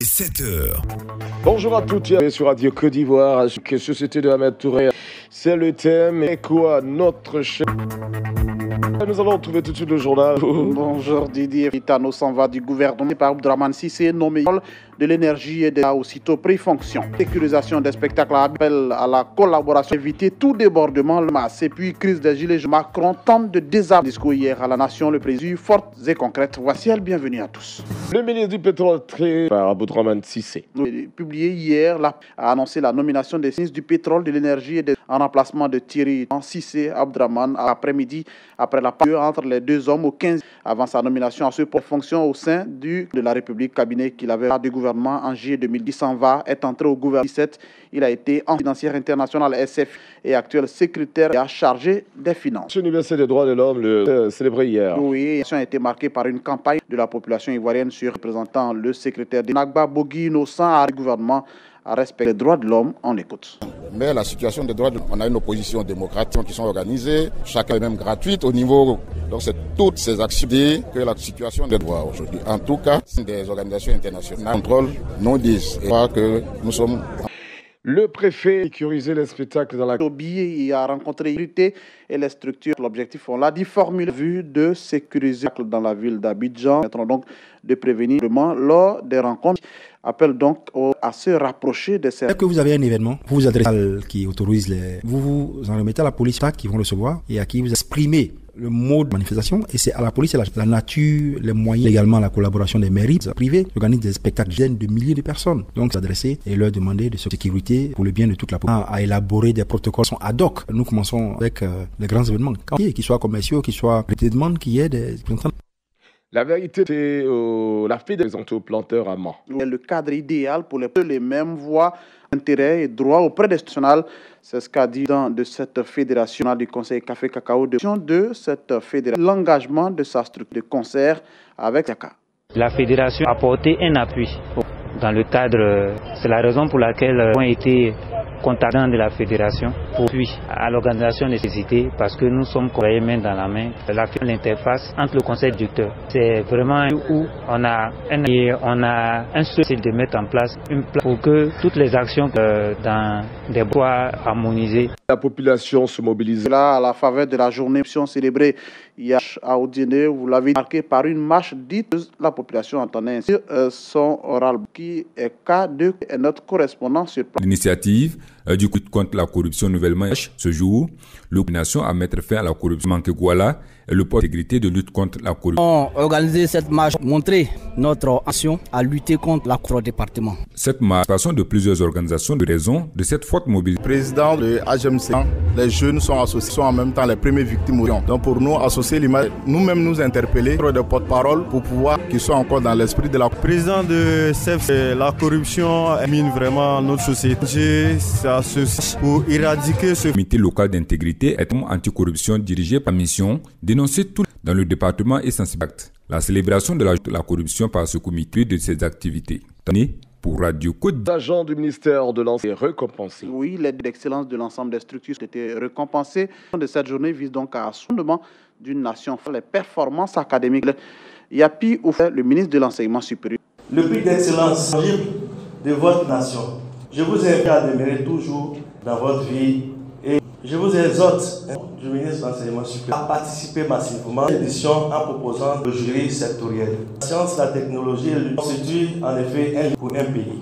7h. Bonjour à toutes, bienvenue sur Radio Côte d'Ivoire, Société de Ahmed Touré. C'est le thème, et quoi notre chaîne. Nous allons trouver tout de suite le journal. Bonjour Didier. Itano s'en va du gouvernement par Abdraman Sissé, nommé de l'énergie et aussitôt pris fonction. Sécurisation des spectacles appelle à la collaboration, éviter tout débordement, le masse. Et puis crise des gilets jaunes. Macron tente de désarmer. Discours hier à la nation, le président fortes et concrètes. Voici elle, bienvenue à tous. Le ministre du pétrole très par Abdraman Sissé. Publié hier, a annoncé la nomination des ministres du pétrole, de l'énergie et en remplacement de Thierry Sissé Abdraman à l'après-midi, après la pause entre les deux hommes au 15 avant sa nomination à ce poste fonction au sein de la République, cabinet qu'il avait du gouvernement en juillet 2010. S'en va, est entré au gouvernement 2017. Il a été en financière internationale SF et actuel secrétaire chargé des finances. L'Université des droits de l'homme le célébré hier. Oui, a été marquée par une campagne de la population ivoirienne sur représentant le secrétaire de Nagba Bogui Innocent à le gouvernement à respecter les droits de l'homme. On écoute. Mais la situation des droits de l'homme, on a une opposition démocratique qui sont organisées, chacun est même gratuite au niveau. Donc c'est toutes ces actions que la situation des droits aujourd'hui. En tout cas, des organisations internationales contrôlent nous disent et croient que nous sommes. Le préfet sécurisé les spectacles dans la Tobi, il a rencontré l'unité et les structures. L'objectif, on l'a dit, formule vue de sécuriser dans la ville d'Abidjan. Nous donc de prévenir lors des rencontres. Appelle donc à se rapprocher de ces... Dès que vous avez un événement, vous vous adressez à qui autorise les... Vous en remettez à la police qui vont recevoir et à qui vous exprimez le mot de manifestation, et c'est à la police, la nature, les moyens, également la collaboration des mairies privées, organisent des spectacles de milliers de personnes. Donc s'adresser et leur demander de sécurité pour le bien de toute la population, à élaborer des protocoles ad hoc. Nous commençons avec les grands événements, qu'ils soient commerciaux, qu'ils soient... Je demande qu'il y ait des... La vérité, c'est la fée présentée aux planteurs à Mans. Le cadre idéal pour les mêmes voix, intérêts et droits auprès des nationales. C'est ce qu'a dit de cette fédération du Conseil Café Cacao de cette fédération. L'engagement de sa structure de concert avec Yaka. La fédération a apporté un appui dans le cadre. C'est la raison pour laquelle ont été contactés de la fédération pour puis à l'organisation nécessité parce que nous sommes travaillés main dans la main. L'interface entre le conseil directeur, c'est vraiment où on a un souhait de mettre en place une place pour que toutes les actions dans des soient harmonisées. La population se mobilise. Là, à la faveur de la journée célébrée hier à Odiné, vous l'avez marqué par une marche dite, la population entendait ainsi son oral qui est K2 et notre correspondant sur place. L'initiative du coup contre la corruption nouvellement ce jour, l'obligation à mettre fin à la corruption Manquegouala et le port d'intégrité de lutte contre la corruption. On a organisé cette marche pour montrer notre action à lutter contre la corruption au département. Cette marche, façon de plusieurs organisations de raison de cette forte mobilisation. Président de AGMC, les jeunes sont associés, sont en même temps les premières victimes. Donc pour nous, associer l'image, nous-mêmes nous interpeller, de porte-parole pour pouvoir qu'ils soient encore dans l'esprit de la... Président de CEF, la corruption mine vraiment notre société. Ça se pour éradiquer ce... Le comité local d'intégrité est anticorruption dirigé par mission dénoncer tout dans le département et sensibiliser la célébration de la corruption par ce comité de ses activités. Pour Radio Côte. Les agents du ministère de l'Enseignement récompensés. Oui, l'aide d'excellence de l'ensemble des structures a été récompensée. De cette journée vise donc à fondement d'une nation les performances académiques. Yapi Oufé, le ministre de l'Enseignement supérieur. Le prix d'excellence de votre nation. Je vous invite à demeurer toujours dans votre vie et je vous exhorte, du ministre de l'Enseignement supérieur, à participer massivement à l'édition en proposant le jury sectoriel. La science, la technologie constituent en effet un pour un pays.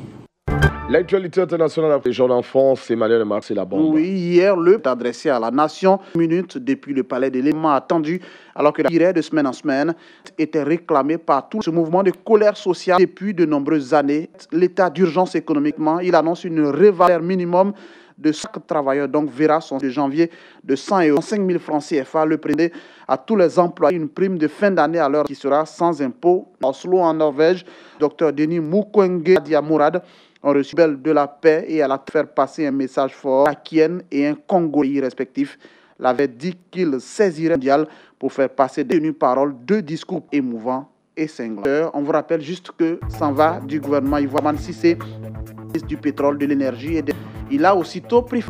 L'actualité internationale des jeunes enfants, c'est Emmanuel Marc, la bombe. Oui, hier, le adressé à la nation, minutes depuis le palais de l'élément attendu, alors que la durée de semaine en semaine était réclamée par tout ce mouvement de colère sociale depuis de nombreuses années. L'état d'urgence économiquement, il annonce une révaleur minimum de chaque travailleur, donc verra son de janvier de 100 et 105 000 francs CFA, le prêter à tous les employés une prime de fin d'année à l'heure qui sera sans impôt. Oslo, en Norvège, Dr Denis Mukwege Diamourad ont reçu de la paix et elle a fait passer un message fort à Kien et un Congolais respectifs. L'avait dit qu'il saisirait mondial pour faire passer des paroles, deux discours émouvants et cinglants. On vous rappelle juste que s'en va du gouvernement ivoirien Sissé, du pétrole, de l'énergie et il a aussitôt pris...